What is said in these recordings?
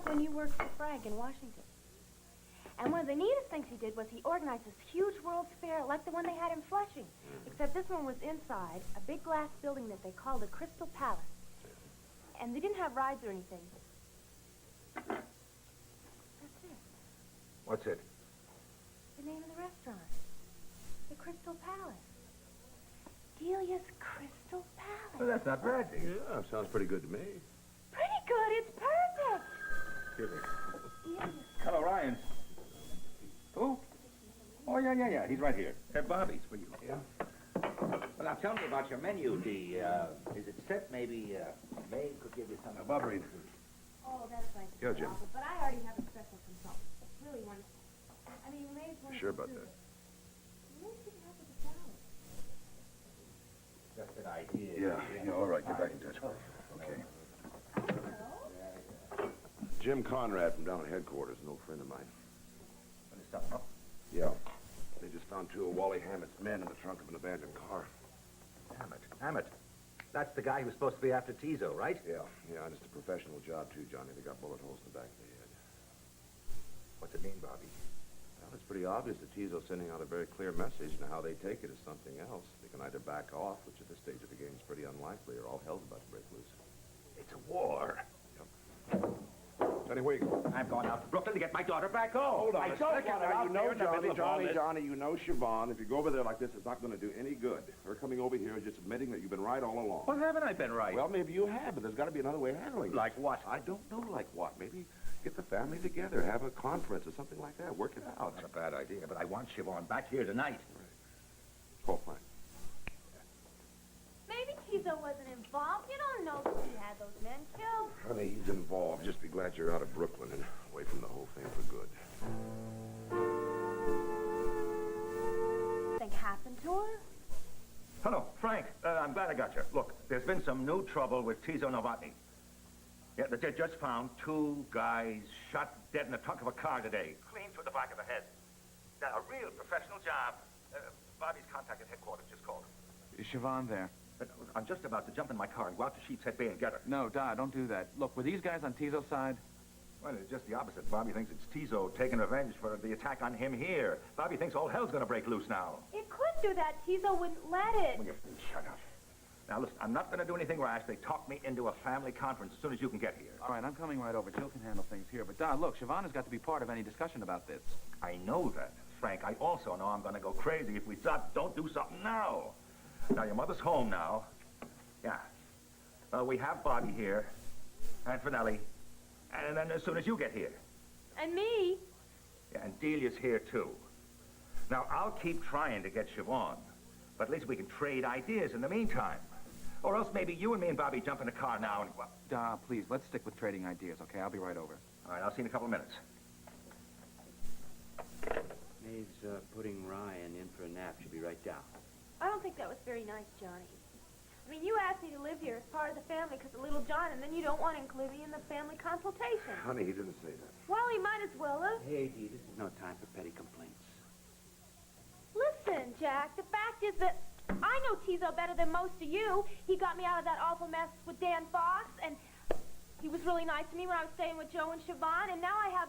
like when you worked for Frank in Washington. And one of the neatest things he did was he organized this huge World's Fair like the one they had in Flushing. Except this one was inside a big glass building that they called the Crystal Palace. And they didn't have rides or anything. That's it. What's it? The name of the restaurant. The Crystal Palace. Delia's Crystal Palace. Well, that's not bad. Yeah, sounds pretty good to me. Pretty good. It's perfect. Excuse me. Yeah. Hello, Ryan. Who? Oh, yeah. He's right here. Bobby's for you. Yeah? Well, now tell me about your menu, Dee. Is it set? Maybe a maid could give you some. Bobby. Oh, that's nice. Yeah, Jim. But I already have a special consultant. It's really wonderful. I mean, May's wonderful. Sure about too, that? but May couldn't help with the salad. Just an idea. Yeah, all right. Get back in touch. Okay. Hello? Jim Conrad from down at headquarters, an old friend of mine. Want to stop up? Yeah. They just found two of Wally Hammett's men in the trunk of an abandoned car. Hammett. That's the guy who's supposed to be after Tizo, right? Yeah, and it's a professional job, too, Johnny. They got bullet holes in the back of the head. What's it mean, Bobby? Well, it's pretty obvious that Tizo's sending out a very clear message, and how they take it is something else. They can either back off, which at this stage of the game is pretty unlikely, or all hell's about to break loose. It's a war. Johnny, where you going? I'm going out to Brooklyn to get my daughter back home. Hold on I a don't second. want her Now, out there in the middle of all this. Johnny, you know Siobhan. If you go over there like this, it's not going to do any good. Her coming over here is just admitting that you've been right all along. Well, haven't I been right? Well, maybe you have, but there's got to be another way of handling it. Like what? I don't know like what. Maybe get the family together, have a conference or something like that. Work it out. Not a bad idea, but I want Siobhan back here tonight. Call Frank. Maybe Tizo wasn't involved. You don't know that he had those men killed. Honey, he's involved. Just be glad you're out of Brooklyn and away from the whole thing for good. Something happened to her? Hello, Frank. I'm glad I got you. Look, there's been some new trouble with Tizo Novotny. Yeah, they just found two guys shot dead in the trunk of a car today. Clean through the back of the head. Now, a real professional job. Bobby's contacted headquarters, just called. Is Siobhan there? I'm just about to jump in my car and go out to Sheepshead Bay and get her. No, Da, don't do that. Look, were these guys on Tizo's side? Well, it's just the opposite. Bobby thinks it's Tizo taking revenge for the attack on him here. Bobby thinks all hell's gonna break loose now. It could do that. Tizo wouldn't let it. Will you shut up? Now, listen, I'm not gonna do anything rash. They talked me into a family conference as soon as you can get here. All right, I'm coming right over. Jill can handle things here. But, Da, look, Siobhan has got to be part of any discussion about this. I know that, Frank. I also know I'm gonna go crazy if we don't do something now. Now, your mother's home now. Yeah. Well, we have Bobby here, and Finelli, and then as soon as you get here. And me? Yeah, and Delia's here, too. Now, I'll keep trying to get Siobhan, but at least we can trade ideas in the meantime. Or else maybe you and me and Bobby jump in the car now and... Well, Da, please, let's stick with trading ideas, okay? I'll be right over. all right, I'll see you in a couple of minutes. Maeve's putting Ryan in for a nap. She'll be right down. I don't think that was very nice, Johnny. I mean, you asked me to live here as part of the family because of little John, and then you don't want to include me in the family consultation. Honey, he didn't say that. Well, he might as well have. Hey, Dee, this is no time for petty complaints. Listen, Jack, the fact is that I know Tizo better than most of you. He got me out of that awful mess with Dan Fox, and he was really nice to me when I was staying with Joe and Siobhan, and now I have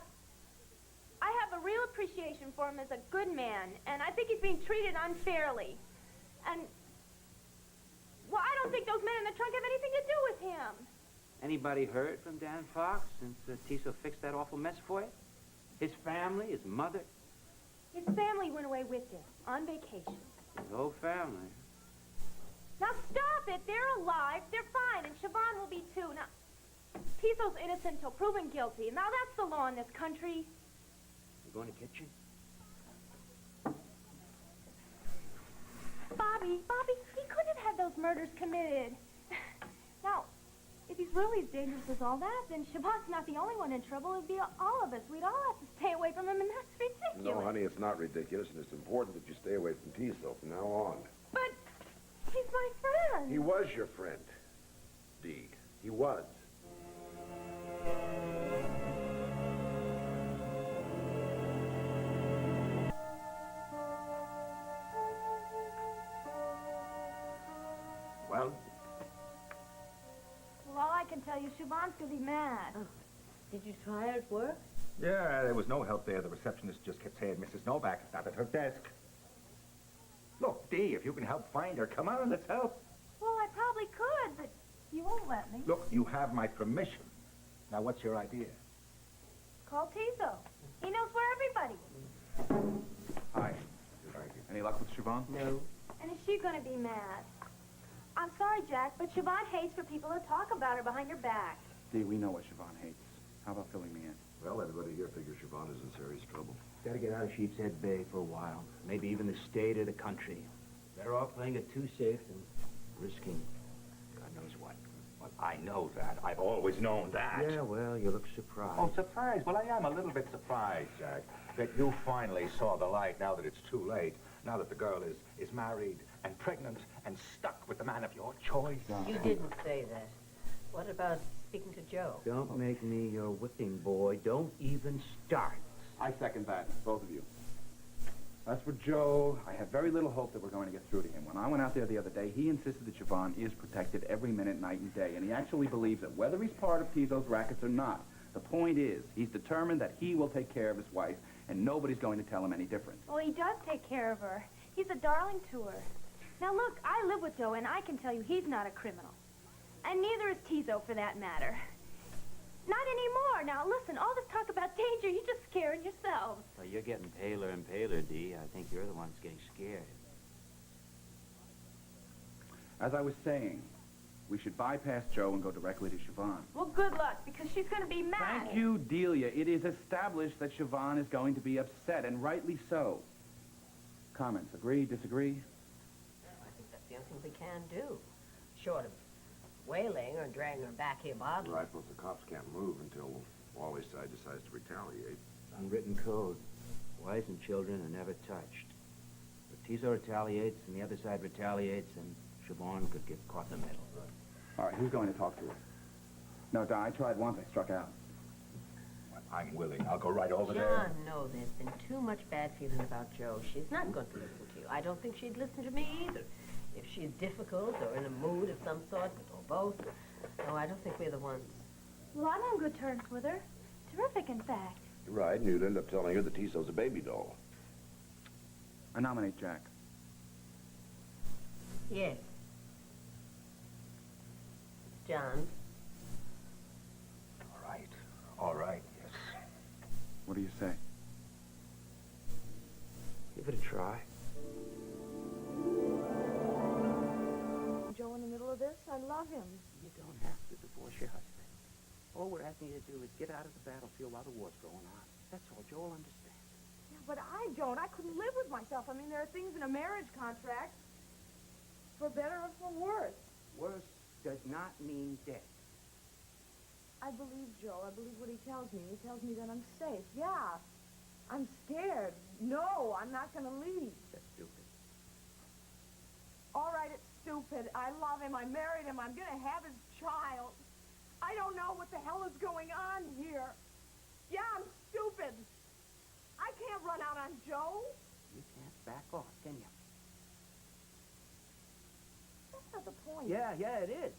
a real appreciation for him as a good man, and I think he's being treated unfairly. And, well, I don't think those men in the trunk have anything to do with him. Anybody heard from Dan Fox since Tizo fixed that awful mess for you? His family, his mother? His family went away with him on vacation. His whole family. Now stop it. They're alive. They're fine. And Siobhan will be too. Now, Tizo's innocent until proven guilty. Now that's the law in this country. You going to kitchen? Bobby, he couldn't have had those murders committed. Now, if he's really as dangerous as all that, then Siobhan's not the only one in trouble. It'd be all of us. We'd all have to stay away from him, and that's ridiculous. No, honey, it's not ridiculous, and it's important that you stay away from Tizo from now on. But he's my friend. He was your friend, Dee. He was. Well, Well, all I can tell you, Siobhan's gonna be mad. Did you try her at work? Yeah, there was no help there. The receptionist just kept saying Mrs. Novak is not at her desk. Look, Dee, if you can help find her, come on, let's help. Well, I probably could, but you won't let me. Look, you have my permission. Now, what's your idea? Call Tizo. He knows where everybody is. Hi. Any luck with Siobhan? No. And is she going to be mad? I'm sorry, Jack, but Siobhan hates for people to talk about her behind her back. Dee, we know what Siobhan hates. How about filling me in? Well, everybody here figures Siobhan is in serious trouble. Gotta get out of Sheepshead Bay for a while. Maybe even the state or the country. Better off playing it too safe than risking God knows what. Well, I know that. I've always known that. Yeah, well, you look surprised. Oh, surprised? Well, I am a little bit surprised, Jack, that you finally saw the light now that it's too late. Now that the girl is married and pregnant and stuck with the man of your choice. You didn't say that. What about speaking to Joe? Don't make me your whipping boy. Don't even start. I second that, both of you. As for Joe, I have very little hope that we're going to get through to him. When I went out there the other day, he insisted that Siobhan is protected every minute, night and day, and he actually believes that whether he's part of Tizo's rackets or not, the point is, he's determined that he will take care of his wife, and nobody's going to tell him any different. Well, he does take care of her. He's a darling to her. Now, look, I live with Joe, and I can tell you he's not a criminal. And neither is Tizo, for that matter. Not anymore. Now, listen, all this talk about danger, you're just scaring yourselves. Well, you're getting paler and paler, Dee. I think you're the one that's getting scared. As I was saying, we should bypass Joe and go directly to Siobhan. Well, good luck, because she's going to be mad. Thank you, Delia. It is established that Siobhan is going to be upset, and rightly so. Comments? Agree? Disagree? I think that's the only thing we can do. Short of wailing or dragging her back here bodily. Right, but the cops can't move until Wally's side decides to retaliate. Unwritten code. Wives and children are never touched. If Tizo retaliates and the other side retaliates, and Siobhan could get caught in the middle. All right, who's going to talk to her? No, Di, I tried once. I struck out. Well, I'm willing. I'll go right over there. John, no, there's been too much bad feeling about Joe. She's not going to listen to you. I don't think she'd listen to me either. If she's difficult or in a mood of some sort, or both. No, I don't think we're the ones. Well, I'm on good terms with her. Terrific, in fact. You're right, and you'd end up telling her that Tizo's a baby doll. I nominate Jack. Yes. John, All right, yes. What do you say? Give it a try. Joe in the middle of this? I love him. You don't have to divorce your husband. All we're asking you to do is get out of the battlefield while the war's going on. That's all. Joe will understand. Yeah, but I don't. I couldn't live with myself. I mean, there are things in a marriage contract, for better or for worse. Worse does not mean death. I believe Joe. I believe what he tells me. He tells me that I'm safe. Yeah. I'm scared. No, I'm not going to leave. That's stupid. All right, it's stupid. I love him. I married him. I'm going to have his child. I don't know what the hell is going on here. Yeah, I'm stupid. I can't run out on Joe. You can't back off, can you? That's not the point. Yeah, it is.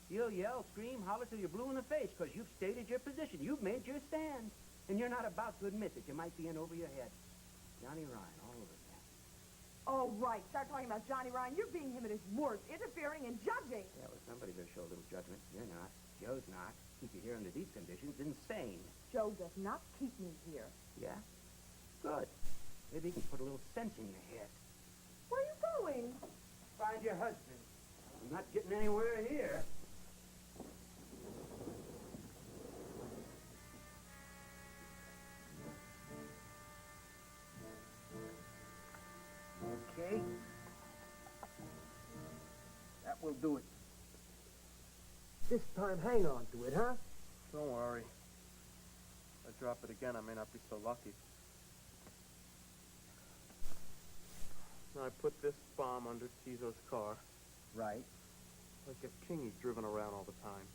You'll yell, scream, holler till you're blue in the face because you've stated your position. You've made your stand. And you're not about to admit that you might be in over your head. Johnny Ryan, all over that. Oh, right. Start talking about Johnny Ryan. You're being him at his worst, interfering and judging. Yeah, well, somebody's going to show a little judgment. You're not. Joe's not. Keep you here under these conditions. Insane. Joe does not keep me here. Yeah? Good. Maybe he can put a little sense in your head. Where are you going? Find your husband. I'm not getting anywhere here. Okay. That will do it. This time, hang on to it, huh? Don't worry. If I drop it again, I may not be so lucky. Now, I put this bomb under Tizo's car, Right. like a king he's driven around all the time.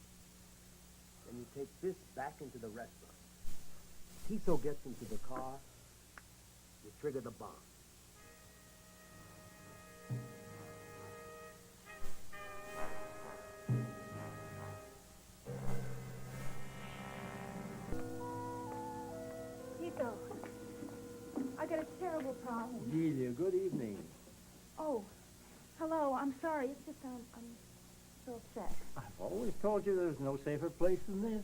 Then you take this back into the restaurant. Tizo gets into the car. You trigger the bomb. Tizo, I got a terrible problem. Delia, good evening. Oh, hello. I'm sorry. It's just I'm so upset. I've always told you there's no safer place than this.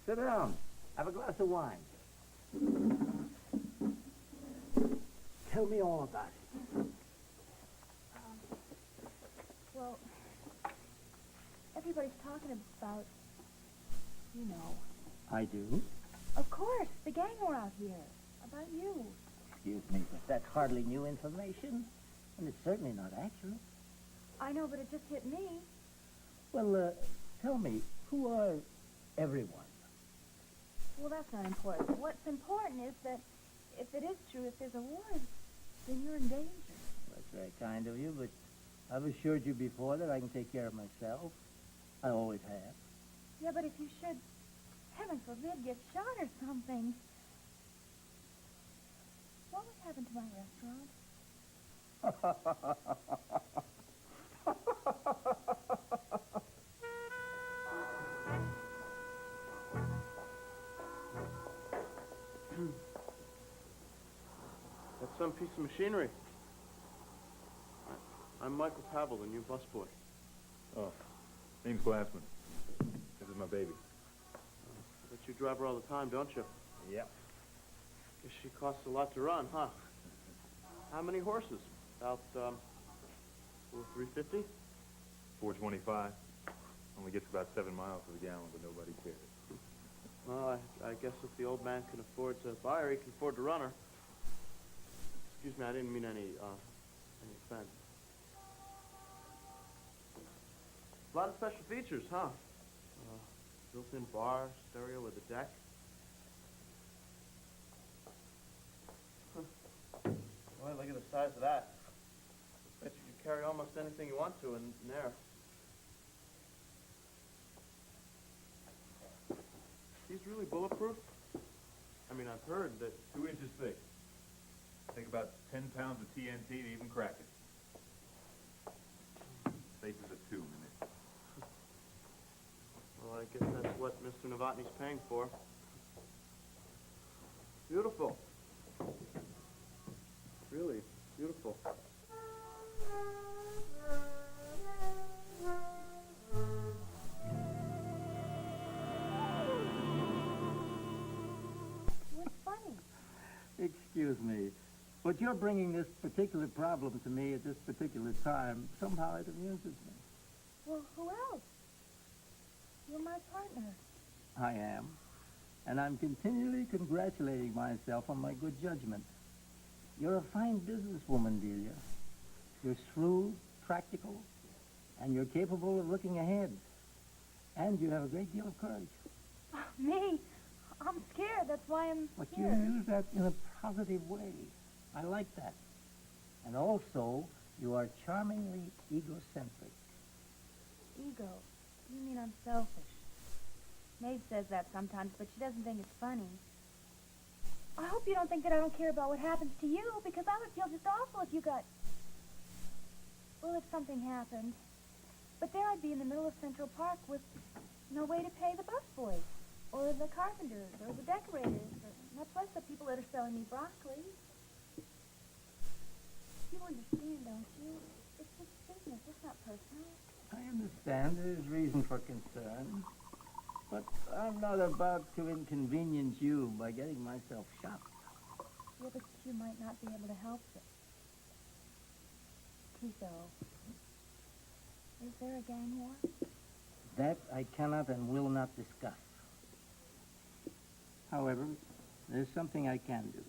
Sit down. Have a glass of wine. Tell me all about it. Well, everybody's talking about, you know. I do? Of course, the gang were out here. About you. Excuse me, but that's hardly new information. And it's certainly not accurate. I know, but it just hit me. Well, tell me, who are everyone? Well, that's not important. What's important is that if it is true, if there's a war, then you're in danger. That's very kind of you, but I've assured you before that I can take care of myself. I always have. Yeah, but if you should, heaven forbid, get shot or something, what would happen to my restaurant? That's some piece of machinery. I'm Michael Pavel, the new busboy. Oh, name's Glassman. This is my baby. But you drive her all the time, don't you? Yep. Guess she costs a lot to run, huh? How many horses? About, 350? 425. Only gets about 7 miles to the gallon, but nobody cares. Well, I guess if the old man can afford to buy her, he can afford to run her. Excuse me, I didn't mean any offense. A lot of special features, huh? Built-in bar, stereo with a deck. Boy, look at the size of that. Bet you can carry almost anything you want to in there. These really bulletproof? I mean, I've heard that... 2 inches thick. Take about 10 pounds of TNT to even crack it. Safe as a tomb in it. Well, I guess that's what Mr. Novotny's paying for. Beautiful. Really beautiful. What's funny? Excuse me, but you're bringing this particular problem to me at this particular time. Somehow it amuses me. Well, who else? You're my partner. I am. And I'm continually congratulating myself on my good judgment. You're a fine businesswoman, Delia. You're shrewd, practical, and you're capable of looking ahead. And you have a great deal of courage. Oh, me? I'm scared. That's why I'm But you here. use that in a positive way. I like that. And also, you are charmingly egocentric. Ego. You mean I'm selfish? Maeve says that sometimes, but she doesn't think it's funny. I hope you don't think that I don't care about what happens to you, because I would feel just awful if you got... Well, if something happened. But there I'd be in the middle of Central Park with no way to pay the busboys, or the carpenters, or the decorators, or much less the people that are selling me broccoli. You understand, don't you? It's just business. It's not personal. I understand there's reason for concern, but I'm not about to inconvenience you by getting myself shot. Yeah, but you might not be able to help it. Tizo, is there a gang war? That I cannot and will not discuss. However, there's something I can do.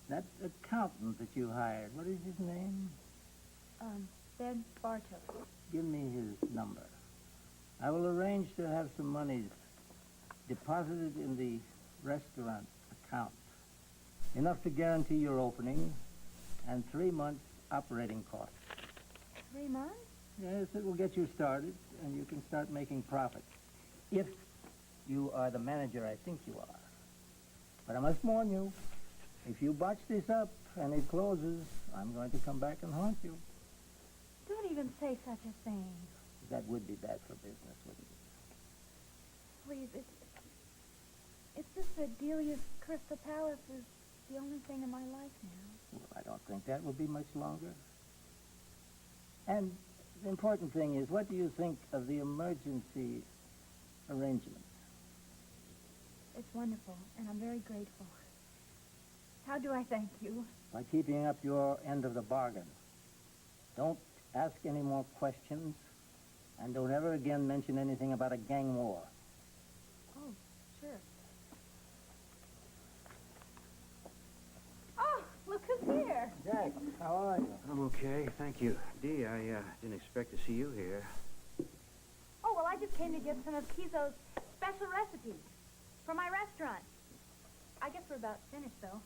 That accountant that you hired, what is his name? Ben Bartok. Give me his number. I will arrange to have some monies deposited in the restaurant account. Enough to guarantee your opening and 3 months operating costs. 3 months? Yes, it will get you started, and you can start making profit. If you are the manager I think you are. But I must warn you, if you botch this up and it closes, I'm going to come back and haunt you. Don't even say such a thing. That would be bad for business, wouldn't it? Please, it's just that Delia's Crystal Palace is the only thing in my life now. Well, I don't think that will be much longer. And the important thing is, what do you think of the emergency arrangements? It's wonderful, and I'm very grateful. How do I thank you? By keeping up your end of the bargain. Don't ask any more questions, and don't ever again mention anything about a gang war. Oh, sure. Oh, look who's here. Jack, how are you? I'm okay, thank you. Dee, I didn't expect to see you here. Oh, well, I just came to get some of Kizo's special recipes for my restaurant. I guess we're about finished, though.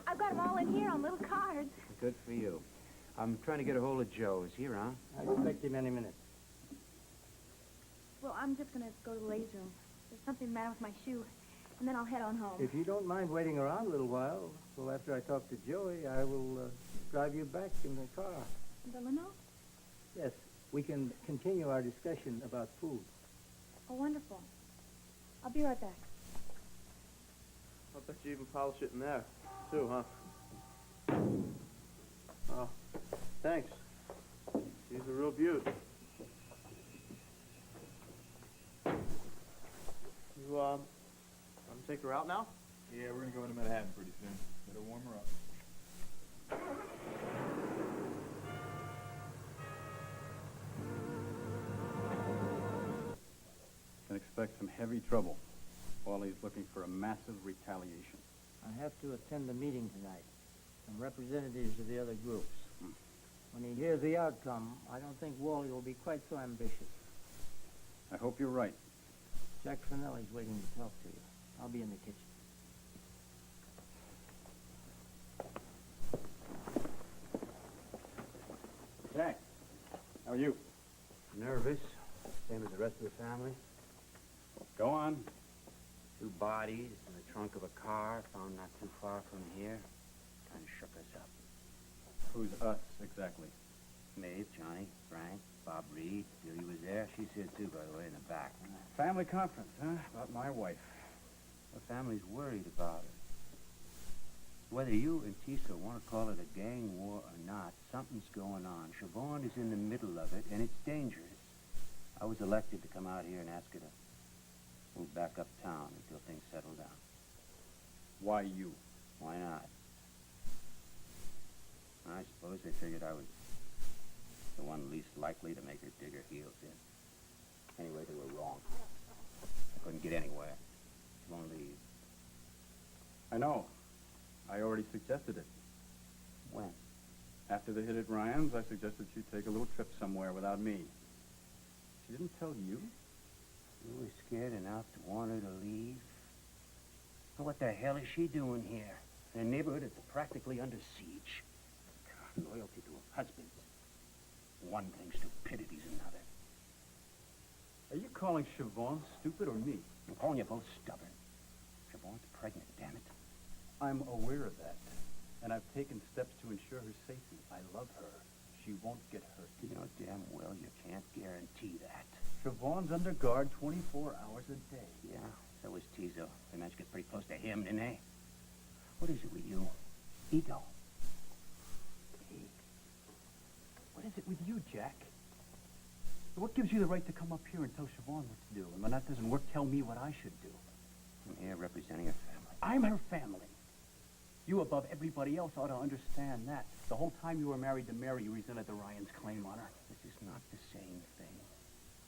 I've got them all in here on little cards. Good for you. I'm trying to get a hold of Joe. Is he around? I expect him any minute. Well, I'm just going to go to the ladies' room. There's something the matter with my shoe, and then I'll head on home. If you don't mind waiting around a little while, well, after I talk to Joey, I will drive you back in the car. The limo? Yes, we can continue our discussion about food. Oh, wonderful. I'll be right back. I'll bet you even polish it in there, too, huh? Oh, thanks. She's a real beaut. You, want to take her out now? Yeah, we're gonna go into Manhattan pretty soon. Better warm her up. Can expect some heavy trouble. Wally's looking for a massive retaliation. I have to attend the meeting tonight. Some representatives of the other groups. When he hears the outcome, I don't think Wally will be quite so ambitious. I hope you're right. Jack Finelli's waiting to talk to you. I'll be in the kitchen. Jack, how are you? Nervous, same as the rest of the family. Go on. 2 bodies in the trunk of a car found not too far from here. Kind of shook us up. Who's us, exactly? Maeve, Johnny, Frank, Bob Reed. Delia was there. She's here too, by the way, in the back. Family conference, huh? About my wife. The family's worried about her. Whether you and Tisa want to call it a gang war or not, something's going on. Siobhan is in the middle of it, and it's dangerous. I was elected to come out here and ask her to move back uptown until things settle down. Why you? Why not? I suppose they figured I was the one least likely to make her dig her heels in. Anyway, they were wrong. I couldn't get anywhere. She won't leave. I know. I already suggested it. When? After the hit at Ryan's, I suggested she take a little trip somewhere without me. She didn't tell you? You were scared enough to want her to leave? Well, what the hell is she doing here? In a neighborhood that's practically under siege. God, loyalty to her husband. One thing, stupidity's another. Are you calling Siobhan stupid or me? I'm calling you both stubborn. Siobhan's pregnant, damn it. I'm aware of that. And I've taken steps to ensure her safety. I love her. She won't get hurt. You know damn well you can't guarantee that. Siobhan's under guard 24 hours a day. Yeah, so is Tizo. They managed to get pretty close to him, didn't they? What is it with you? Ego. What is it with you, Jack? What gives you the right to come up here and tell Siobhan what to do? And when that doesn't work, tell me what I should do. I'm here representing her family. I'm her family. You, above everybody else, ought to understand that. The whole time you were married to Mary, you resented the Ryans' claim on her. This is not the same thing.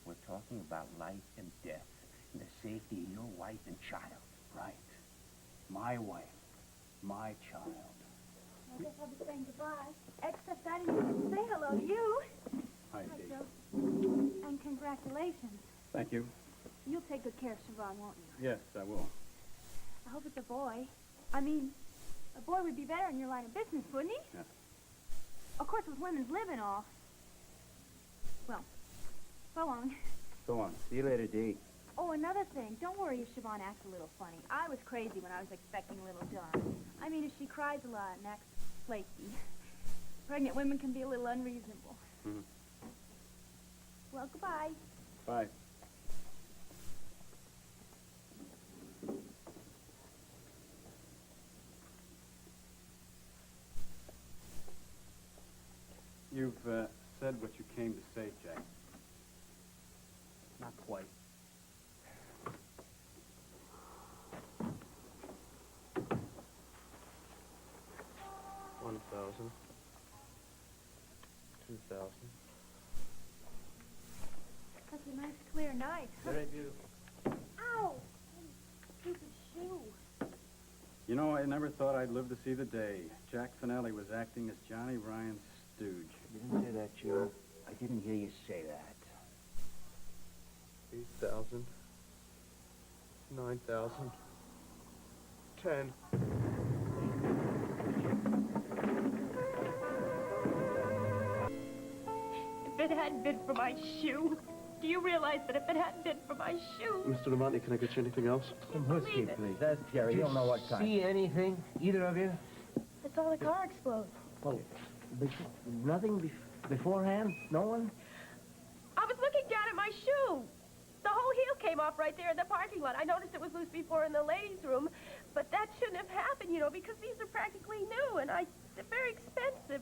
We're talking about life and death and the safety of your wife and child. Right. My wife. My child. I guess I'll be saying goodbye. Except I didn't even say hello to you. Hi, Hi, Dee. Joe. And congratulations. Thank you. You'll take good care of Siobhan, won't you? Yes, I will. I hope it's a boy. I mean, a boy would be better in your line of business, wouldn't he? Yes. Of course, with women's lib and all. Well, so long. Go on. See you later, Dee. Oh, another thing. Don't worry if Siobhan acts a little funny. I was crazy when I was expecting little John. I mean, if she cries a lot and acts flaky. Pregnant women can be a little unreasonable. Mm-hmm. Well, goodbye. Bye. $5,000. Such a nice clear night. Very beautiful. Ow! Stupid shoe. You know, I never thought I'd live to see the day. Jack Finelli was acting as Johnny Ryan's stooge. You didn't say that, Joe. I didn't hear you say that. 8,000. 9,000. 10. If it hadn't been for my shoe, do you realize that if it hadn't been for my shoe? Mr. Lamont, can I get you anything else? Some whiskey, it. please. That's Jerry. He'll know what kind. See anything? Either of you? I saw the car explode. Well, nothing beforehand? No one? I was looking down at my shoe. The whole heel came off right there in the parking lot. I noticed it was loose before in the ladies' room, but that shouldn't have happened, you know, because these are practically new, and they're very expensive.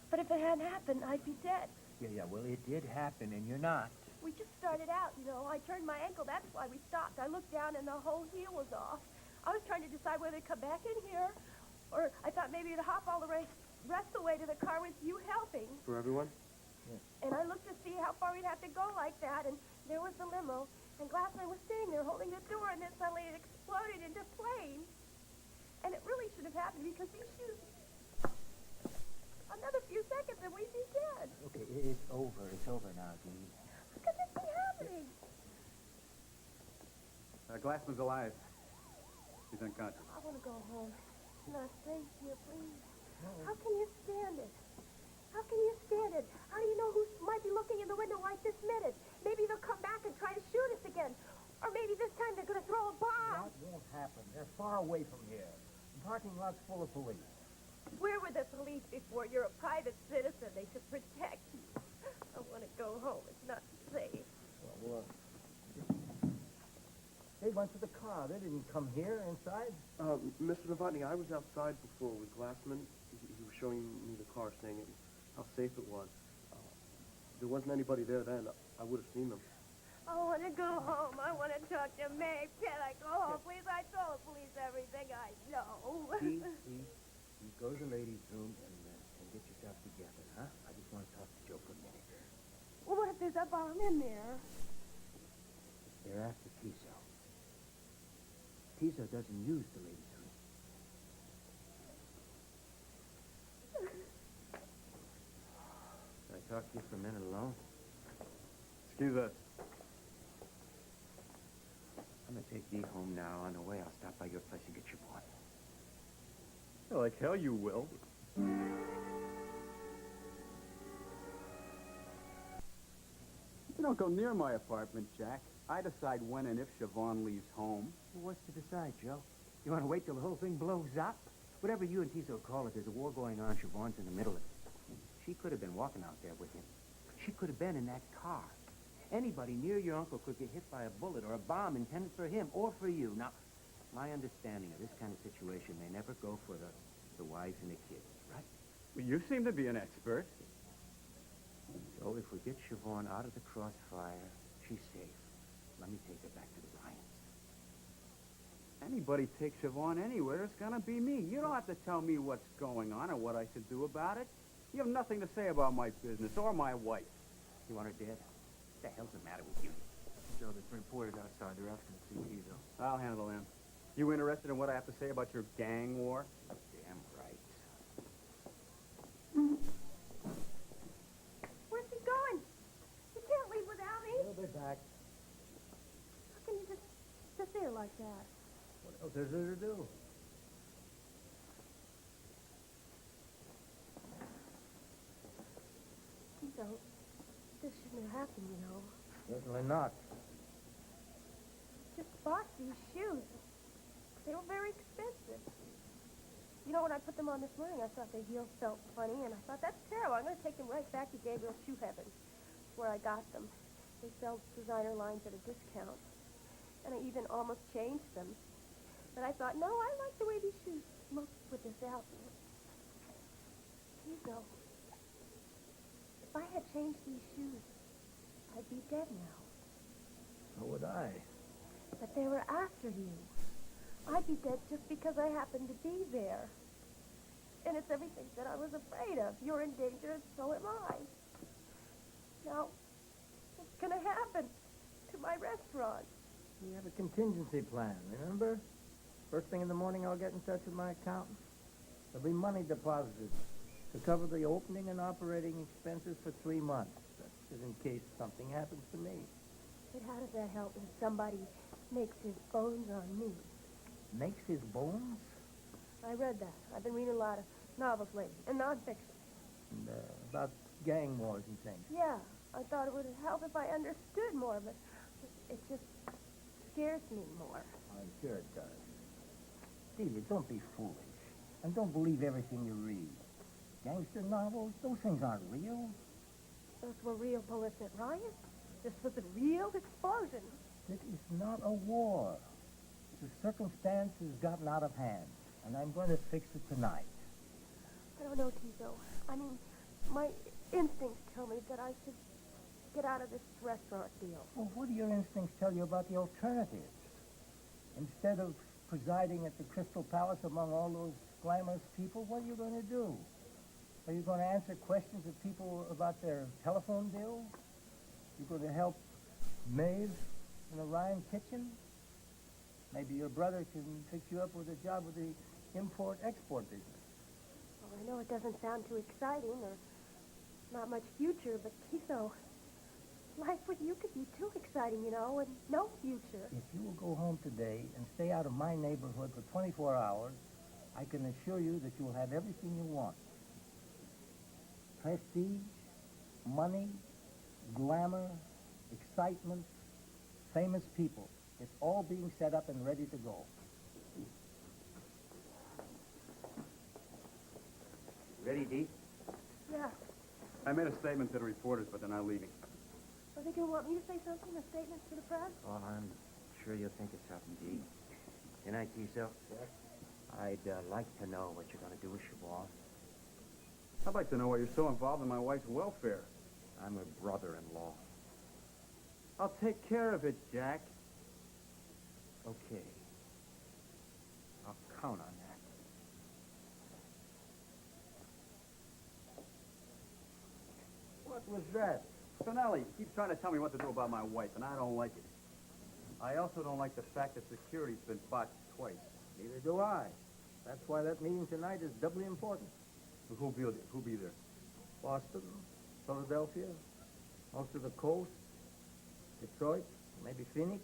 But if it hadn't happened, I'd be dead. Yeah, well, it did happen, and you're not. We just started out, you know. I turned my ankle. That's why we stopped. I looked down, and the whole heel was off. I was trying to decide whether to come back in here, or I thought maybe to hop all the rest of the way to the car with you helping. For everyone? And I looked to see how far we'd have to go like that, and there was the limo, and Glassman was sitting there holding the door, and then suddenly it exploded into flames. And it really should have happened because these shoes, another few seconds and we'd be dead. Okay, it's over. It's over now, Dee. How could this be happening? Glassman's alive. He's unconscious. I want to go home. No, stay here, please. How can you stand it? How can you stand it? How do you know who might be looking in the window right this minute? Maybe they'll come back and try to shoot us again. Or maybe this time they're going to throw a bomb. That won't happen. They're far away from here. The parking lot's full of police. Where were the police before? You're a private citizen. They should protect you. I want to go home. It's not safe. Well, they went to the car. They didn't come here inside. Mr. Novotny, I was outside before with Glassman. He was showing me the car, saying how safe it was. There wasn't anybody there then. I would have seen them. I want to go home. I want to talk to Maeve. Can I go home, please? I told the police everything I know. Dee, you go to the ladies' room and get yourself together, huh? I just want to talk to Joe for a minute. Well, what if there's a bomb in there? They're after Tiso. Tiso doesn't use the ladies' room. Can I talk to you for a minute alone? Excuse us. I'm gonna take Dee home now. On the way, I'll stop by your place and get your boy. Well, like hell you will. You don't go near my apartment, Jack. I decide when and if Siobhan leaves home. Well, what's to decide, Joe? You want to wait till the whole thing blows up? Whatever you and Tiso call it, there's a war going on. Siobhan's in the middle of it. She could have been walking out there with him. She could have been in that car. Anybody near your uncle could get hit by a bullet or a bomb intended for him or for you. Now, my understanding of this kind of situation, they never go for the wives and the kids, right? Well, you seem to be an expert. So if we get Siobhan out of the crossfire, she's safe. Let me take her back to the Ryans. Anybody takes Siobhan anywhere, it's gonna be me. You don't have to tell me what's going on or what I should do about it. You have nothing to say about my business or my wife. You want her dead? What the hell's the matter with you? Joe, there's been reported outside. They're asking to see Tiso. I'll handle him. You interested in what I have to say about your gang war? Damn right. Where's he going? He can't leave without me. They'll be back. How can you just sit there like that? What else is there to do? So, this shouldn't have happened, you know. Certainly not. Just bought these shoes. They were very expensive. You know, when I put them on this morning, I thought the heels felt funny, and I thought, that's terrible. I'm going to take them right back to Gabriel's Shoe Heaven, where I got them. They sell designer lines at a discount. And I even almost changed them. But I thought, no, I like the way these shoes look with this outfit. Tiso, if I had changed these shoes, I'd be dead now. So would I. But they were after you. I'd be dead just because I happened to be there. And it's everything that I was afraid of. You're in danger, and so am I. Now, what's going to happen to my restaurant? We have a contingency plan, remember? First thing in the morning, I'll get in touch with my accountant. There'll be money deposited to cover the opening and operating expenses for 3 months. That's just in case something happens to me. But how does that help when somebody makes his bones on me? Makes his bones? I read that. I've been reading a lot of novels lately, and nonfiction. And, about gang wars and things. Yeah, I thought it would help if I understood more, but it just scares me more. I'm sure it does. Delia, don't be foolish. And don't believe everything you read. Gangster novels, those things aren't real. Those were real bullets at Ryan. This was a real explosion. It is not a war. The circumstance has gotten out of hand, and I'm going to fix it tonight. I don't know, Tizo. I mean, my instincts tell me that I should get out of this restaurant deal. Well, what do your instincts tell you about the alternatives? Instead of presiding at the Crystal Palace among all those glamorous people, what are you going to do? Are you going to answer questions of people about their telephone bills? You're going to help Maeve in the Ryan kitchen? Maybe your brother can fix you up with a job with the import-export business. Well, I know it doesn't sound too exciting or not much future, but Tizo, life with you could be too exciting, you know, and no future. If you will go home today and stay out of my neighborhood for 24 hours, I can assure you that you will have everything you want. Prestige, money, glamour, excitement, famous people. It's all being set up and ready to go. Ready, Dee? Yeah. I made a statement to the reporters, but they're not leaving. Are they going to want me to say something, a statement to the press? Oh, I'm sure you'll think of something, Dee. Good night, Tiso. Yes? I'd like to know what you're going to do with Siobhan. I'd like to know why you're so involved in my wife's welfare. I'm her brother-in-law. I'll take care of it, Jack. Okay. I'll count on that. What was that? Spinelli keeps trying to tell me what to do about my wife, and I don't like it. I also don't like the fact that security's been botched twice. Neither do I. That's why that meeting tonight is doubly important. Who'll be there? Boston, Philadelphia, most of the coast, Detroit, maybe Phoenix.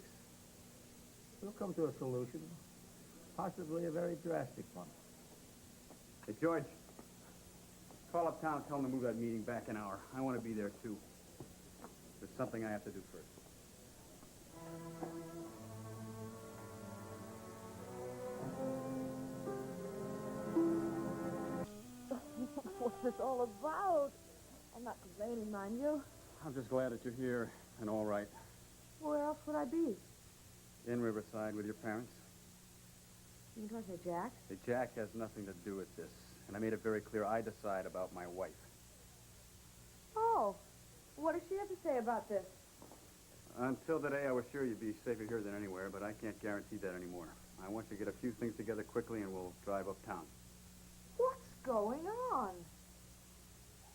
We'll come to a solution, possibly a very drastic one. Hey, George, call uptown and tell them to move that meeting back an hour. I want to be there, too. There's something I have to do first. What's this all about? I'm not complaining, mind you. I'm just glad that you're here and all right. Where else would I be? In Riverside with your parents. You talking to Jack? Hey, Jack has nothing to do with this. And I made it very clear I decide about my wife. Oh, what does she have to say about this? Until today, I was sure you'd be safer here than anywhere, but I can't guarantee that anymore. I want you to get a few things together quickly, and we'll drive uptown. What's going on?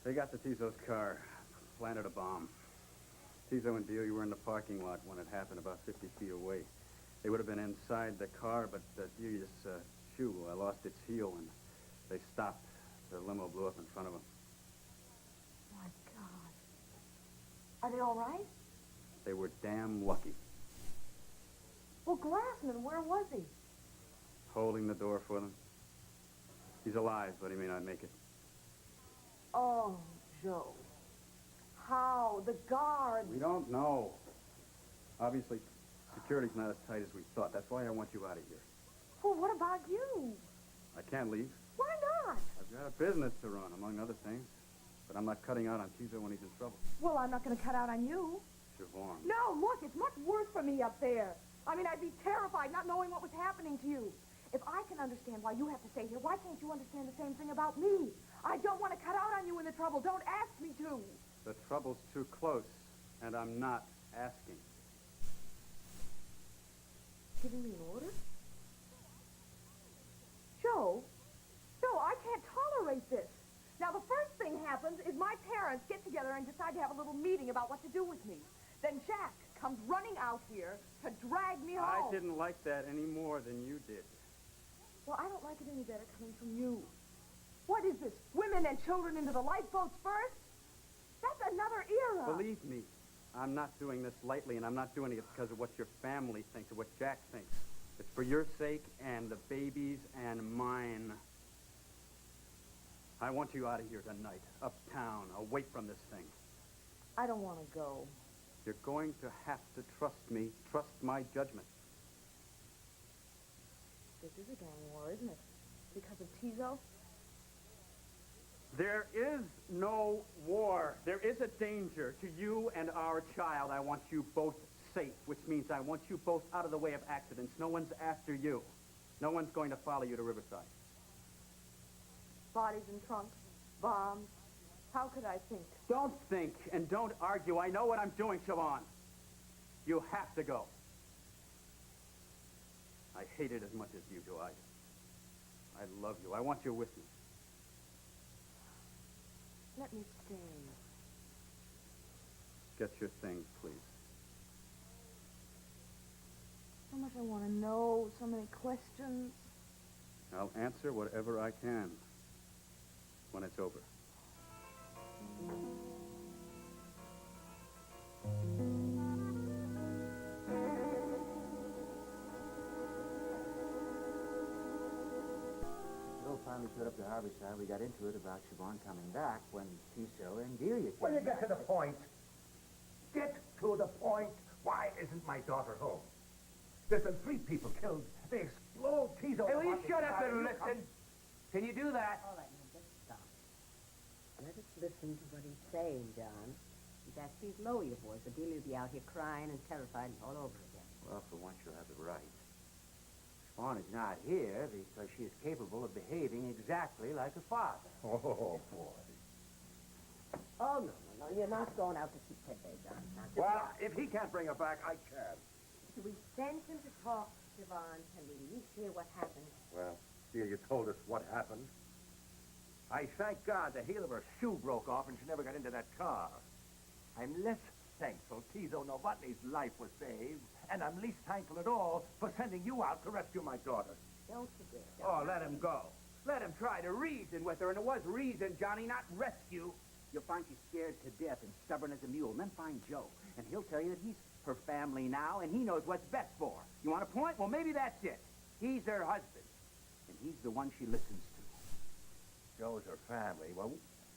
They got to Tizo's car, planted a bomb. Tizo and Delia were in the parking lot when it happened, about 50 feet away. They would have been inside the car, but Delia's shoe lost its heel, and they stopped. The limo blew up in front of them. My God. Are they all right? They were damn lucky. Well, Glassman, where was he? Holding the door for them. He's alive, but he may not make it. Oh, Joe. How? The guards. We don't know. Obviously, security's not as tight as we thought. That's why I want you out of here. Well, what about you? I can't leave. Why not? I've got a business to run, among other things. But I'm not cutting out on Tizo when he's in trouble. Well, I'm not going to cut out on you. Siobhan. No, look, it's much worse for me up there. I mean, I'd be terrified not knowing what was happening to you. If I can understand why you have to stay here, why can't you understand the same thing about me? I don't want to cut out on you in the trouble. Don't ask me to. The trouble's too close, and I'm not asking. Giving me an order? Joe? Joe, I can't to drag me home. I didn't like that any more than you did. Well, I don't like it any better coming from you. What is this? Women and children into the lifeboats first? That's another era. Believe me, I'm not doing this lightly, and I'm not doing it because of what your family thinks or what Jack thinks. It's for your sake and the baby's and mine. I want you out of here tonight, uptown, away from this thing. I don't want to go. You're going to have to trust me, trust my judgment. This is a gang war, isn't it? Because of Tizo? There is no war. There is a danger to you and our child. I want you both safe, which means I want you both out of the way of accidents. No one's after you. No one's going to follow you to Riverside. Bodies in trunks, bombs. How could I think? Don't think and don't argue. I know what I'm doing, Siobhan. You have to go. I hate it as much as you do. I love you. I want you with me. Let me stay. Get your things, please. So much I want to know, so many questions. I'll answer whatever I can when it's over. Joe finally showed up to Harborside. We got into it about Siobhan coming back when Tiso and Delia came Will you get back. to the point? Get to the point. Why isn't my daughter home? There's been 3 people killed. They explode Tizo. Hey, will you shut up and listen? Can you do that? All right, now just stop. Let us listen to what he's saying, John. In fact, please lower your voice, or Delia will be out here crying and terrified and all over again. Well, for once you'll have it right. Siobhan is not here because she is capable of behaving exactly like her father. Oh, boy. Oh, no, you're not going out to see Pepe, John. Now, just Well, if he can't bring her back, I can. do we send him to talk, Siobhan? Can we at least hear what happened? Well, Delia told us what happened. I thank God the heel of her shoe broke off and she never got into that car. I'm less thankful Tizo Novotny's life was saved, and I'm least thankful at all for sending you out to rescue my daughter. Don't forget. Oh, let him go. Let him try to reason with her, and it was reason, Johnny, not rescue. You'll find she's scared to death and stubborn as a mule, and then find Joe, and he'll tell you that he's her family now, and he knows what's best for her. You want a point? Well, maybe that's it. He's her husband, and he's the one she listens to. Joe's her family. Well,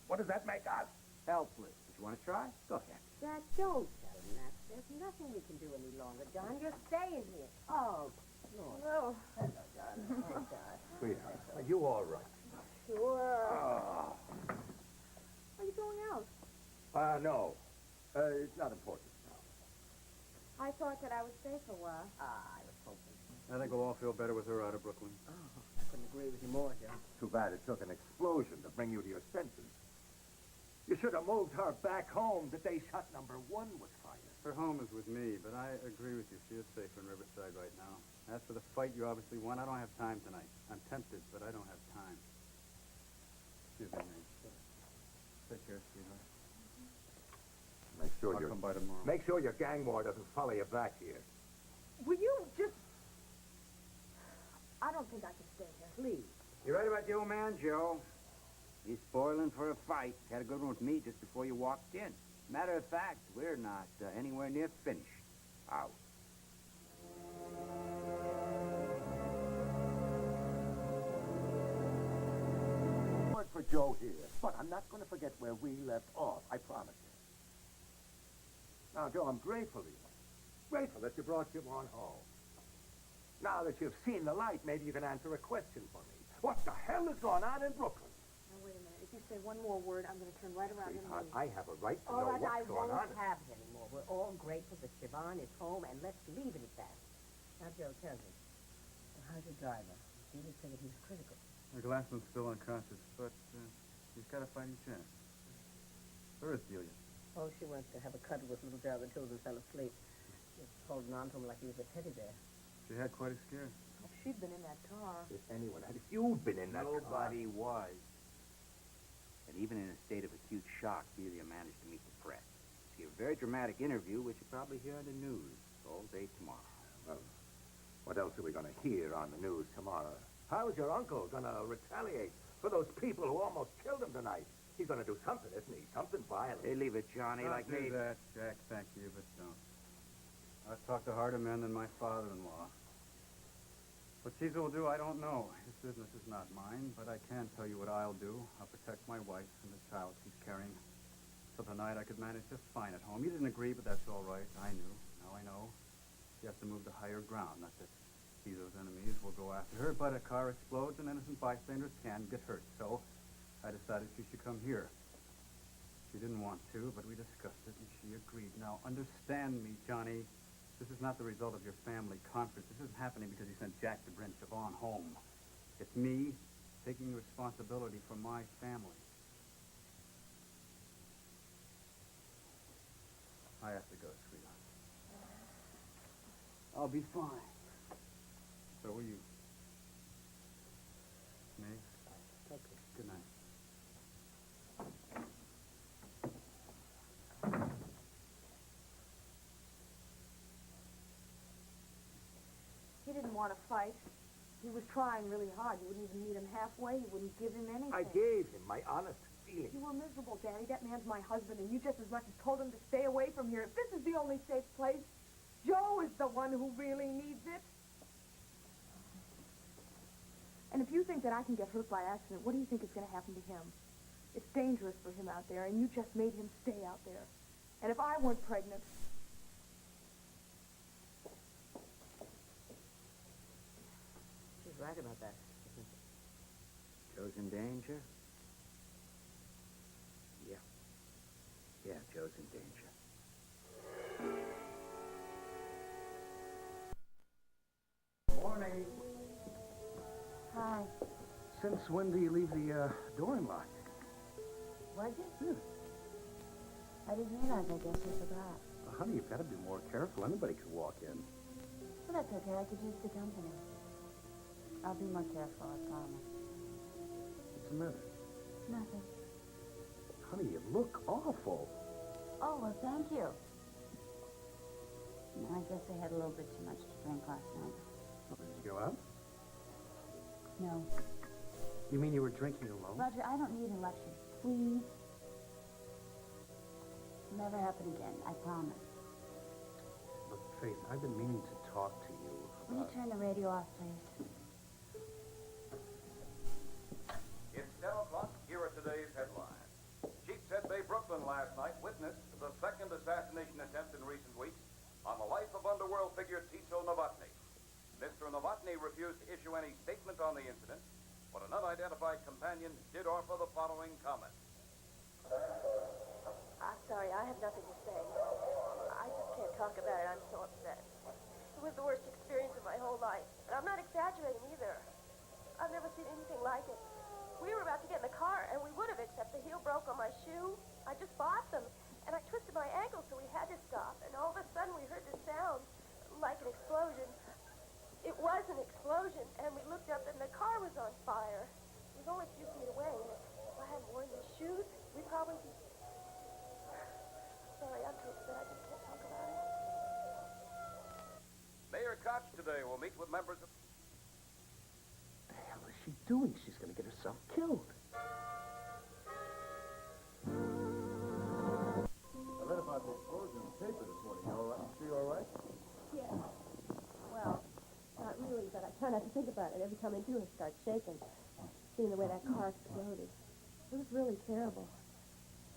what does that make us? Helpless. Did you want to try? Go ahead. Dad, don't tell him that. There's nothing we can do any longer, John. You're staying here. Oh, Lord. No. Hello, darling. Oh, God. Sweetheart, are you all right? Sure. Oh. Are you going out? No. It's not important. I thought that I would stay for a while. I was hoping. I think we'll all feel better with her out of Brooklyn. Oh, I couldn't agree with you more, John. Too bad it took an explosion to bring you to your senses. You should have moved her back home the day shot number 1 was fired. Her home is with me, but I agree with you. She is safer in Riverside right now. As for the fight you obviously won, I don't have time tonight. I'm tempted, but I don't have time. Excuse me, Nate. Take care, sweetheart. I'll come by tomorrow. Make sure your gang war doesn't follow you back here. Will you just... I don't think I can stay here. Please. You right about the old man, Joe? He's spoiling for a fight. Had a good one with me just before you walked in. Matter of fact, we're not anywhere near finished. Out. Word for Joe here, but I'm not going to forget where we left off. I promise you. Now, Joe, I'm grateful to you. Grateful that you brought Siobhan home. Now that you've seen the light, maybe you can answer a question for me. What the hell is going on in Brooklyn? Now, wait a minute. If you say one more word, I'm going to turn right around Sweetheart, and leave. I have a right to All know right, I what's going won't on. have it anymore. We're all grateful that Siobhan is home, and let's leave it at that. Now, Joe, tell me. Well, how's your driver? Delia said that he was critical. The Glassman's still unconscious, but he's got a fighting chance. Where is Delia? Oh, she went to have a cuddle with little Joe until he fell asleep. She was holding on to him like he was a teddy bear. She had quite a scare. If she'd been in that car. If anyone had, if you'd been in that Nobody car. was. And even in a state of acute shock, Delia managed to meet the press. She gave a very dramatic interview, which you'll probably hear on the news all day tomorrow. What else are we going to hear on the news tomorrow? How's your uncle going to retaliate for those people who almost killed him tonight? He's going to do something, isn't he? Something violent. Hey, leave it, Johnny, Don't like do me. that, Jack. Thank you, but don't. I've talked to harder men than my father-in-law. What Caesar will do, I don't know. His business is not mine, but I can tell you what I'll do. I'll protect my wife and the child she's carrying. So tonight I could manage just fine at home. You didn't agree, but that's all right. I knew. Now I know. She has to move to higher ground. Not that Caesar's enemies will go after her, but a car explodes and innocent bystanders can get hurt. So I decided she should come here. She didn't want to, but we discussed it, and she agreed. Now, understand me, Johnny. This is not the result of your family conference. This isn't happening because you sent Jack to bring Siobhan home. It's me taking responsibility for my family. I have to go, sweetheart. I'll be fine. So will you. Me? Okay. Good night. He didn't want to fight. He was trying really hard. You wouldn't even meet him halfway. You wouldn't give him anything. I gave him my honest feeling. You were miserable, Daddy. That man's my husband, and you just as much as told him to stay away from here. If this is the only safe place, Joe is the one who really needs it. And if you think that I can get hurt by accident, what do you think is going to happen to him? It's dangerous for him out there, and you just made him stay out there. And if I weren't pregnant... She's right about that, isn't she? Joe's in danger? Yeah. Yeah, Joe's in danger. Morning. Hi. Since when do you leave the door unlocked? Was it? I didn't realize. I guess I forgot. Well, honey, you've got to be more careful. Anybody could walk in. Well, that's okay. I could use the company. I'll be more careful, I promise. What's the matter? Nothing. Honey, you look awful. Oh, well, thank you. No, I guess I had a little bit too much to drink last night. Oh, did you go out? No. You mean you were drinking alone? Roger, I don't need a lecture. Please. Never happen again, I promise. Look, Faith, I've been meaning to talk to you Will you about... turn the radio off, please? It's 10 o'clock. Here are today's headlines. Sheepshead Bay, Brooklyn last night witnessed the second assassination attempt in recent weeks on the life of underworld figure Tiso Novotny. Mr. Novotny refused to issue any statement on the incident, but an unidentified companion did offer the following comment. I'm sorry, I have nothing to say. I just can't talk about it. I'm so upset. It was the worst experience of my whole life. And I'm not exaggerating either. I've never seen anything like it. We were about to get in the car, and we would have, except the heel broke on my shoe. I just bought them, and I twisted my ankle, so we had to stop. And all of a sudden, we heard this sound, like an explosion. It was an explosion, and we looked up, and the car was on fire. It was only a few feet away, and if I hadn't worn these shoes, we'd probably be... Sorry, I'm too upset. I just can't talk about it. Mayor Koch today will meet with members of... What the hell is she doing? She's going to get herself killed. I read about the explosion in the paper this morning. You all right? You all right? Yeah. Well, not really, but I try not to think about it. Every time I do, I start shaking. Seeing the way that car exploded. It was really terrible.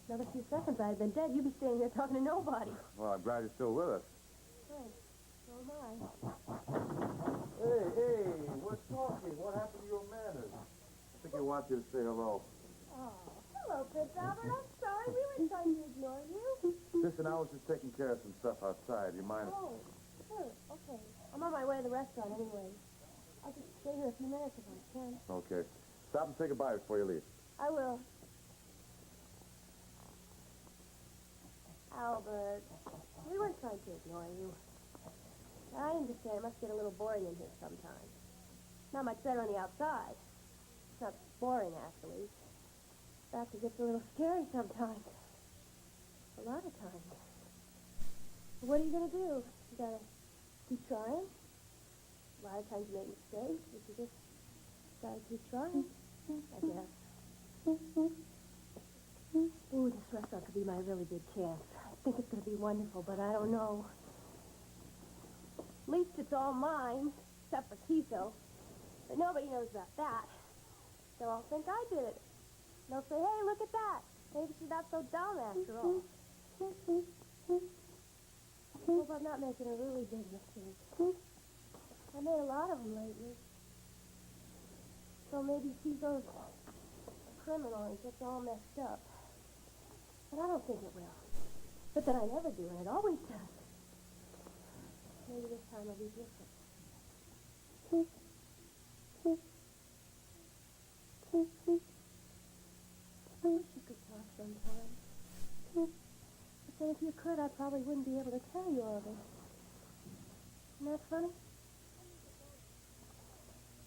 Another few seconds, I'd been dead. You'd be standing there talking to nobody. Well, I'm glad you're still with us. Thanks. So am I. Hey, we're talking. What happened to your manners? I think I want you to say hello. Oh, hello, Prince Albert. I'm sorry. We were trying to ignore you. Listen, I was just taking care of some stuff outside. You mind? Oh, sure. Okay. I'm on my way to the restaurant anyway. I'll just stay here a few minutes if I can. Okay. Stop and say goodbye before you leave. I will. Albert, we weren't trying to ignore you. I understand it must get a little boring in here sometimes. Not much better on the outside. It's not boring, actually. In fact, it gets a little scary sometimes. A lot of times. What are you going to do? You got to keep trying? A lot of times you make mistakes, but you just gotta keep trying, I guess. Ooh, this restaurant could be my really big chance. I think it's gonna be wonderful, but I don't know. At least it's all mine, except for Tiso. But nobody knows about that. They'll all think I did it. They'll say, hey, look at that. Maybe she's not so dumb after all. I hope I'm not making a really big mistake. I made a lot of them lately. So maybe Tiso's a criminal and gets all messed up. But I don't think it will. But then I never do, and it always does. Maybe this time will be different. I wish you could talk sometime. But then if you could, I probably wouldn't be able to tell you all this. Isn't that funny?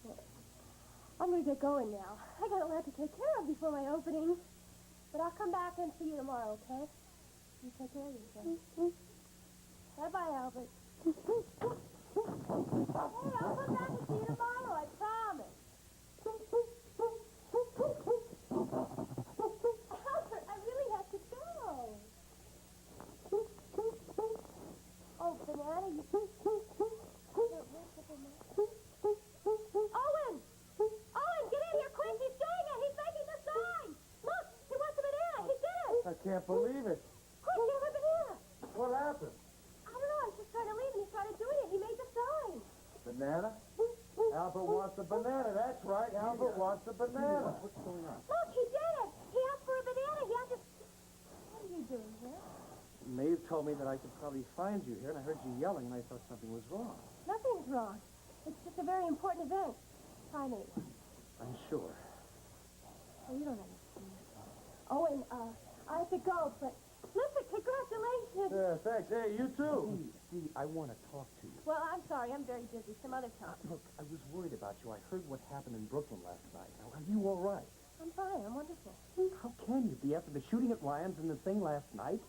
Well, I'm going to get going now. I got a lot to take care of before my opening. But I'll come back and see you tomorrow, okay? You take care of yourself. Bye-bye, Albert. Hey, I'll come back and see you tomorrow, I promise. Albert, I really have to go. Oh, banana, you... Owen! Owen, get in here quick! He's doing it! He's making the sign! Look, he wants a banana! He did it! I can't believe it. Quick, give him a banana! What happened? I don't know, I was just trying to leave and he started doing it. He made the sign. Banana? Albert wants a banana. That's right. Albert wants a banana. What's going on? Look, he did it! He asked for a banana. He had to... What are you doing here? Maeve told me that I could probably find you here, and I heard you yelling, and I thought something was wrong. Nothing's wrong. It's just a very important event. Primate one. I'm sure. Oh, you don't understand. Oh, and, I have to go, but... Listen, congratulations! Yeah, thanks. Hey, you too. Steve, I want to talk to you. Well, I'm sorry. I'm very busy. Some other time. Look, I was worried about you. I heard what happened in Brooklyn last night. Now, are you all right? I'm fine. I'm wonderful. How can you be after the shooting at Lyons and the thing last night?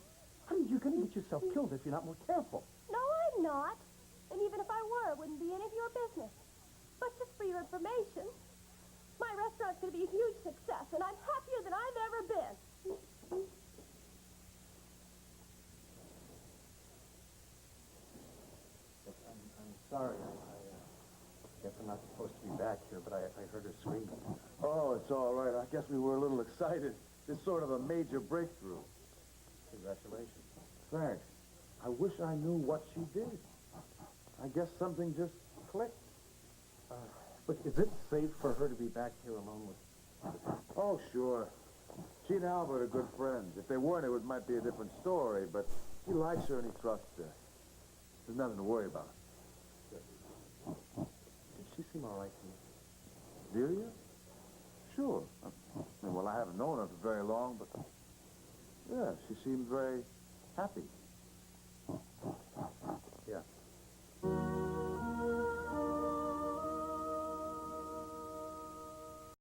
I mean, you're going to get yourself killed if you're not more careful. No, I'm not. And even if I were, it wouldn't be any of your business. But just for your information, my restaurant's going to be a huge success, and I'm happier than I've ever been. I'm sorry. I guess I'm not supposed to be back here, but I heard her screaming. Oh, it's all right. I guess we were a little excited. It's sort of a major breakthrough. Congratulations. Thanks. I wish I knew what she did. I guess something just clicked. But is it safe for her to be back here alone with... Oh, sure. She and Albert are good friends. If they weren't, it might be a different story, but he likes her and he trusts her. There's nothing to worry about. Did she seem all right to you? Delia? Sure. I haven't known her for very long, but... Yeah, she seemed very happy.